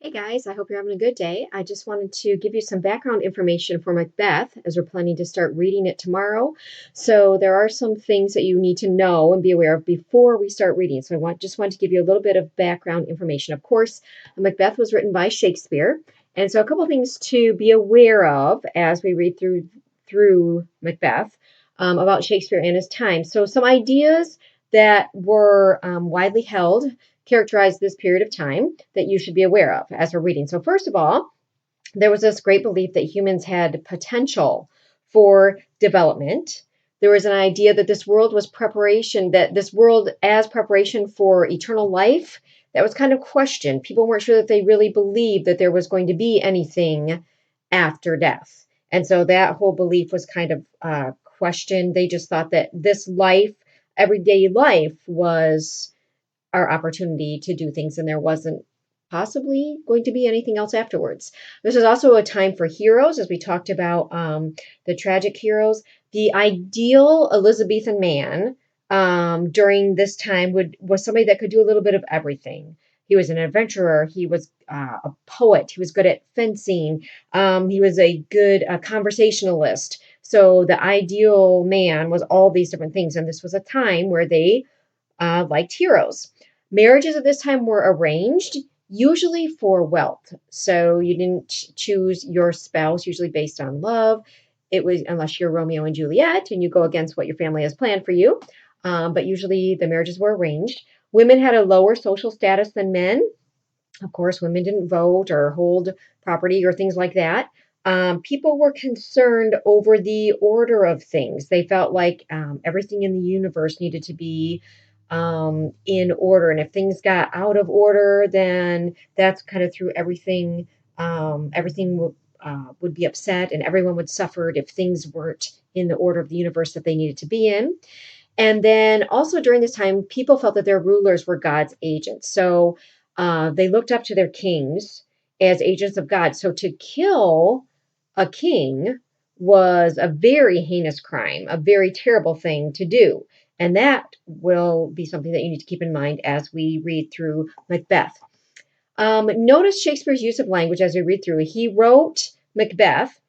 Hey guys, I hope you're having a good day. I just wanted to give you some background information for Macbeth as we're planning to start reading it tomorrow. So there are some things that you need to know and be aware of before we start reading. So just want to give you a little bit of background information. Of course, Macbeth was written by Shakespeare, and so a couple things to be aware of as we read through Macbeth about Shakespeare and his time. So some ideas that were widely held characterize this period of time that you should be aware of as we're reading. So, first of all, there was this great belief that humans had potential for development. There was an idea that this world was preparation, that this world as preparation for eternal life, that was kind of questioned. People weren't sure that they really believed that there was going to be anything after death. And so that whole belief was kind of questioned. They just thought that this life, everyday life, was our opportunity to do things, and there wasn't possibly going to be anything else afterwards. This is also a time for heroes, as we talked about the tragic heroes. The ideal Elizabethan man during this time was somebody that could do a little bit of everything. He was an adventurer. He was a poet. He was good at fencing. He was a good conversationalist. So the ideal man was all these different things, and this was a time where they liked heroes. Marriages at this time were arranged, usually for wealth. So you didn't choose your spouse usually based on love. It was unless you're Romeo and Juliet and you go against what your family has planned for you. But usually the marriages were arranged. Women had a lower social status than men. Of course, women didn't vote or hold property or things like that. People were concerned over the order of things. They felt like everything in the universe needed to be in order. And if things got out of order, then that's kind of threw everything, would be upset and everyone would suffer if things weren't in the order of the universe that they needed to be in. And then also during this time, people felt that their rulers were God's agents. So they looked up to their kings as agents of God. So to kill a king was a very heinous crime, a very terrible thing to do. And that will be something that you need to keep in mind as we read through Macbeth. Notice Shakespeare's use of language as we read through. He wrote Macbeth,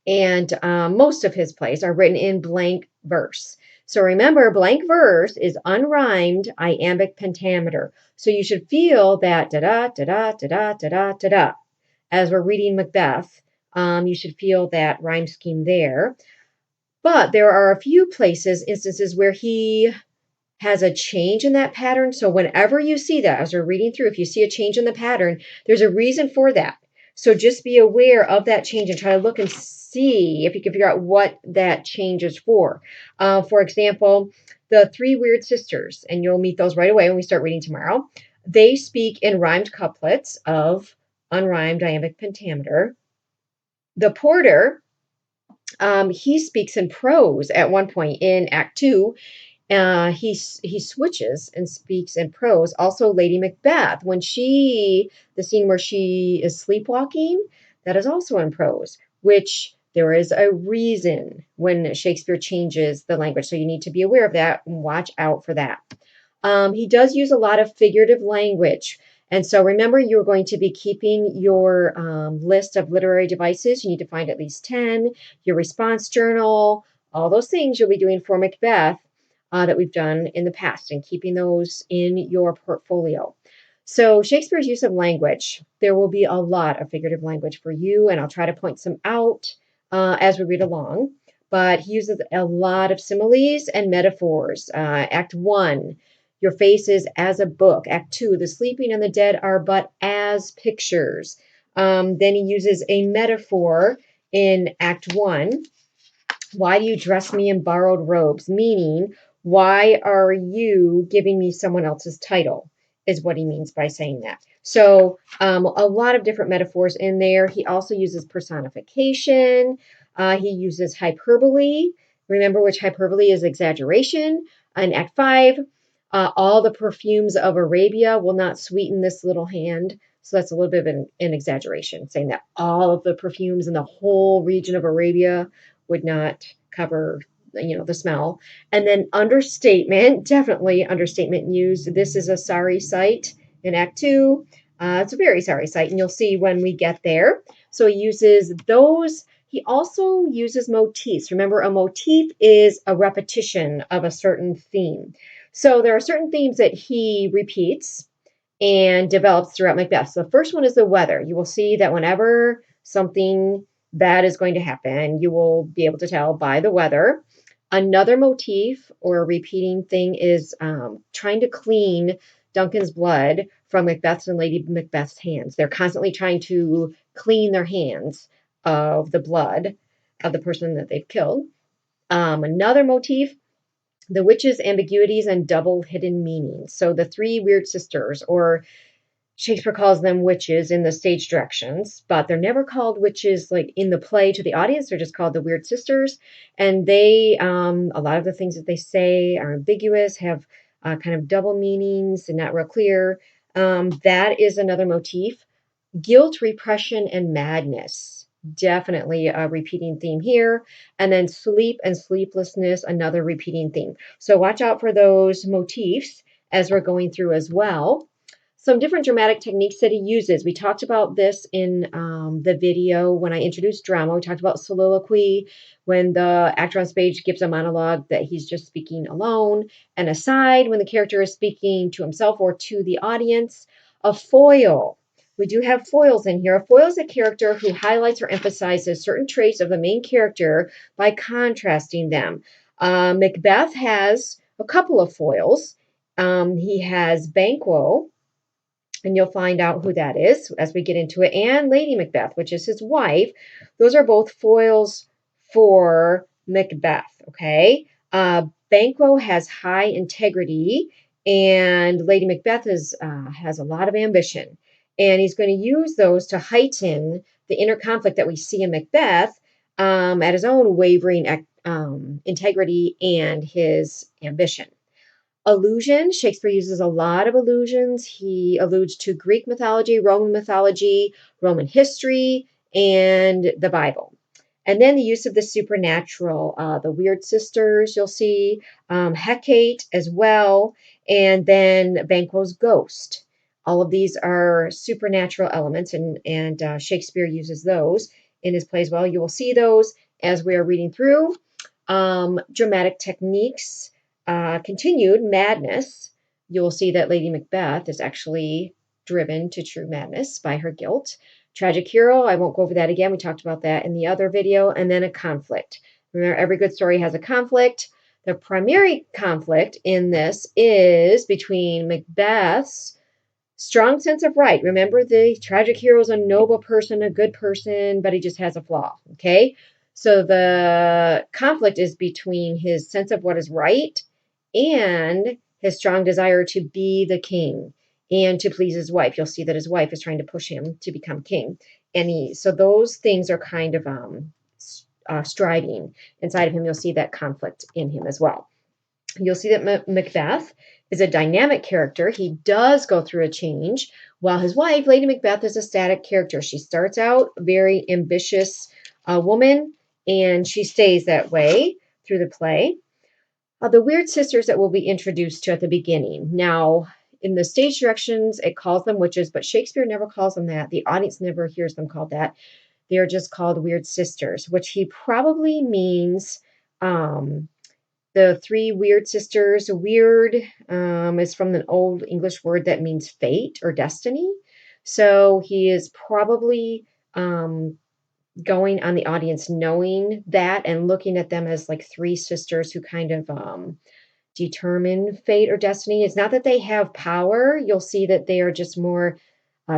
and most of his plays are written in blank verse. So remember, blank verse is unrhymed iambic pentameter. So you should feel that da da da da da da da da da da. As we're reading Macbeth, you should feel that rhyme scheme there. But there are a few instances where he has a change in that pattern. So whenever you see that, as we're reading through, if you see a change in the pattern, there's a reason for that. So just be aware of that change and try to look and see if you can figure out what that change is for. For example, the three weird sisters, and you'll meet those right away when we start reading tomorrow. They speak in rhymed couplets of unrhymed iambic pentameter. The porter, he speaks in prose at one point in Act 2. He switches and speaks in prose. Also, Lady Macbeth, the scene where she is sleepwalking, that is also in prose, which there is a reason when Shakespeare changes the language. So you need to be aware of that and watch out for that. He does use a lot of figurative language. And so remember, you're going to be keeping your list of literary devices. You need to find at least 10, your response journal, all those things you'll be doing for Macbeth that we've done in the past and keeping those in your portfolio. So Shakespeare's use of language, there will be a lot of figurative language for you, and I'll try to point some out as we read along. But he uses a lot of similes and metaphors. Act 1, your face is as a book. Act 2, the sleeping and the dead are but as pictures. Then he uses a metaphor in Act 1. Why do you dress me in borrowed robes? Meaning, why are you giving me someone else's title? Is what he means by saying that. So, a lot of different metaphors in there. He also uses personification. He uses hyperbole. Remember, which hyperbole is exaggeration. In Act 5, all the perfumes of Arabia will not sweeten this little hand. So that's a little bit of an exaggeration, saying that all of the perfumes in the whole region of Arabia would not cover, the smell. And then understatement, definitely understatement used. This is a sorry sight in Act 2. It's a very sorry sight, and you'll see when we get there. So he uses those. He also uses motifs. Remember, a motif is a repetition of a certain theme. So there are certain themes that he repeats and develops throughout Macbeth. So the first one is the weather. You will see that whenever something bad is going to happen, you will be able to tell by the weather. Another motif or a repeating thing is trying to clean Duncan's blood from Macbeth's and Lady Macbeth's hands. They're constantly trying to clean their hands of the blood of the person that they've killed. Another motif, the witches' ambiguities and double hidden meanings. So the three weird sisters, or Shakespeare calls them witches in the stage directions, but they're never called witches like in the play to the audience. They're just called the Weird Sisters. And they, a lot of the things that they say are ambiguous, have kind of double meanings and not real clear. That is another motif. Guilt, repression, and madness. Definitely a repeating theme here. And then sleep and sleeplessness, another repeating theme. So watch out for those motifs as we're going through as well. Some different dramatic techniques that he uses. We talked about this in the video when I introduced drama. We talked about soliloquy, when the actor on stage gives a monologue that he's just speaking alone, and aside when the character is speaking to himself or to the audience. A foil. We do have foils in here. A foil is a character who highlights or emphasizes certain traits of the main character by contrasting them. Macbeth has a couple of foils. He has Banquo, and you'll find out who that is as we get into it, and Lady Macbeth, which is his wife. Those are both foils for Macbeth, okay? Banquo has high integrity, and Lady Macbeth has a lot of ambition. And he's going to use those to heighten the inner conflict that we see in Macbeth at his own wavering integrity and his ambition. Allusion. Shakespeare uses a lot of allusions. He alludes to Greek mythology, Roman history, and the Bible. And then the use of the supernatural, the weird sisters, you'll see, Hecate as well, and then Banquo's ghost. All of these are supernatural elements, and Shakespeare uses those in his plays well. You will see those as we are reading through. Dramatic techniques. Continued madness. You'll see that Lady Macbeth is actually driven to true madness by her guilt. Tragic hero, I won't go over that again. We talked about that in the other video. And then a conflict. Remember, every good story has a conflict. The primary conflict in this is between Macbeth's strong sense of right. Remember, the tragic hero is a noble person, a good person, but he just has a flaw. Okay? So the conflict is between his sense of what is right and his strong desire to be the king and to please his wife. You'll see that his wife is trying to push him to become king. So those things are kind of striving inside of him. You'll see that conflict in him as well. You'll see that Macbeth is a dynamic character. He does go through a change, while his wife, Lady Macbeth, is a static character. She starts out a very ambitious woman, and she stays that way through the play. The weird sisters that we'll be introduced to at the beginning. Now, in the stage directions, it calls them witches, but Shakespeare never calls them that. The audience never hears them called that. They are just called weird sisters, which he probably means the three weird sisters. Weird is from an old English word that means fate or destiny. So he is probably going on the audience knowing that and looking at them as like three sisters who kind of determine fate or destiny. It's not that they have power. You'll see that they are just more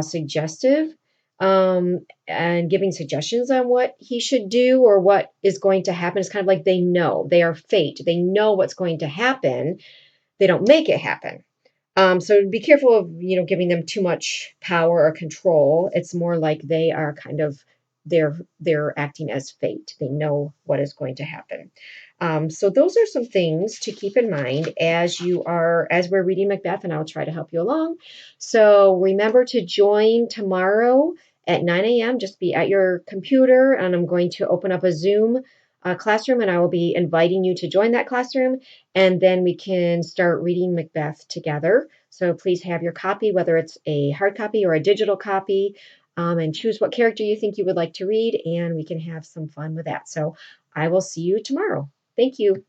suggestive and giving suggestions on what he should do or what is going to happen. It's kind of like they know. They are fate. They know what's going to happen. They don't make it happen. So be careful of giving them too much power or control. It's more like they are kind of they're acting as fate. They know what is going to happen. So those are some things to keep in mind as we're reading Macbeth, and I'll try to help you along. So remember to join tomorrow at 9 a.m. Just be at your computer, and I'm going to open up a Zoom classroom, and I will be inviting you to join that classroom, and then we can start reading Macbeth together. So please have your copy, whether it's a hard copy or a digital copy, and choose what character you think you would like to read, and we can have some fun with that. So I will see you tomorrow. Thank you.